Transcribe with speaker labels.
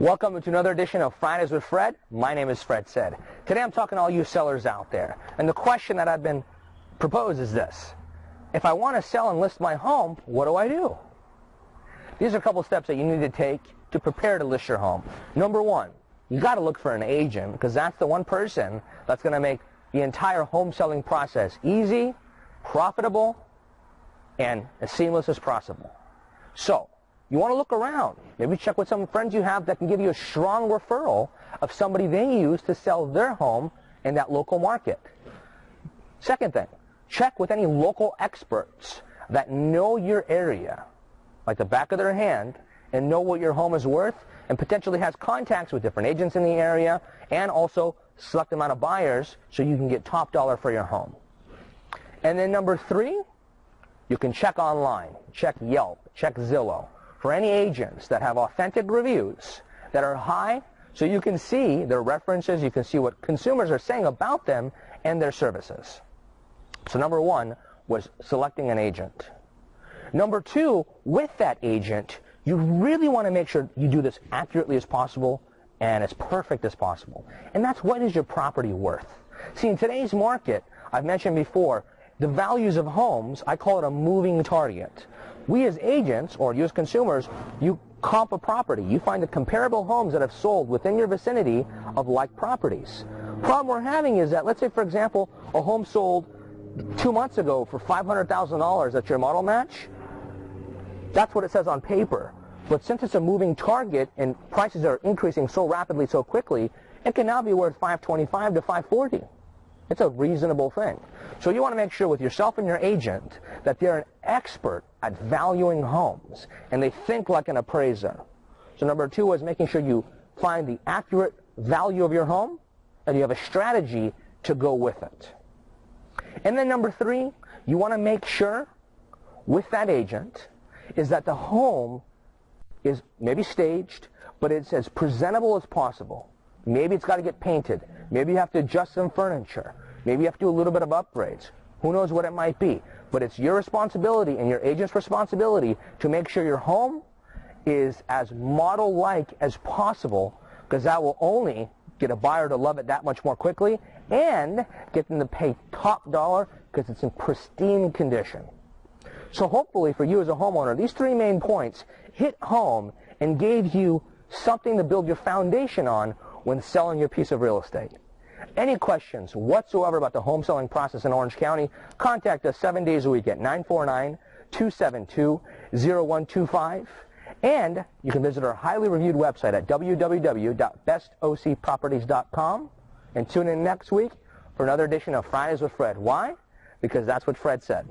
Speaker 1: Welcome to another edition of Fridays with Fred. My name is Fred Said. Today I'm talking to all you sellers out there. And the question that I've been proposed is this. If I want to sell and list my home, what do I do? These are a couple steps that you need to take to prepare to list your home. Number one, you got to look for an agent because that's the one person that's going to make the entire home selling process easy, profitable, and as seamless as possible. So, you want to look around. Maybe check with some friends you have that can give you a strong referral of somebody they use to sell their home in that local market. Second thing, check with any local experts that know your area, like the back of their hand, and know what your home is worth, and potentially has contacts with different agents in the area, and also select amount of buyers so you can get top dollar for your home. And then number three, you can check online, check Yelp, check Zillow, for any agents that have authentic reviews that are high so you can see their references, you can see what consumers are saying about them and their services. So number one was selecting an agent. Number two, with that agent, you really want to make sure you do this accurately as possible and as perfect as possible. And that's what is your property worth. See, in today's market, I've mentioned before, the values of homes, I call it a moving target. We as agents, or you as consumers, you comp a property. You find the comparable homes that have sold within your vicinity of like properties. Problem we're having is that, let's say, for example, a home sold 2 months ago for $500,000 at your model match. That's what it says on paper. But since it's a moving target and prices are increasing so rapidly, so quickly, it can now be worth $525 to $540. It's a reasonable thing. So you want to make sure with yourself and your agent that they're an expert at valuing homes and they think like an appraiser. So number two is making sure you find the accurate value of your home and you have a strategy to go with it. And then number three, you want to make sure with that agent is that the home is maybe staged, but it's as presentable as possible. Maybe it's got to get painted. Maybe you have to adjust some furniture. Maybe you have to do a little bit of upgrades. Who knows what it might be. But it's your responsibility and your agent's responsibility to make sure your home is as model-like as possible, because that will only get a buyer to love it that much more quickly and get them to pay top dollar because it's in pristine condition. So hopefully for you as a homeowner, these three main points hit home and gave you something to build your foundation on when selling your piece of real estate. Any questions whatsoever about the home selling process in Orange County, contact us 7 days a week at 949-272-0125. And you can visit our highly reviewed website at www.bestocproperties.com. And tune in next week for another edition of Fridays with Fred. Why? Because that's what Fred said.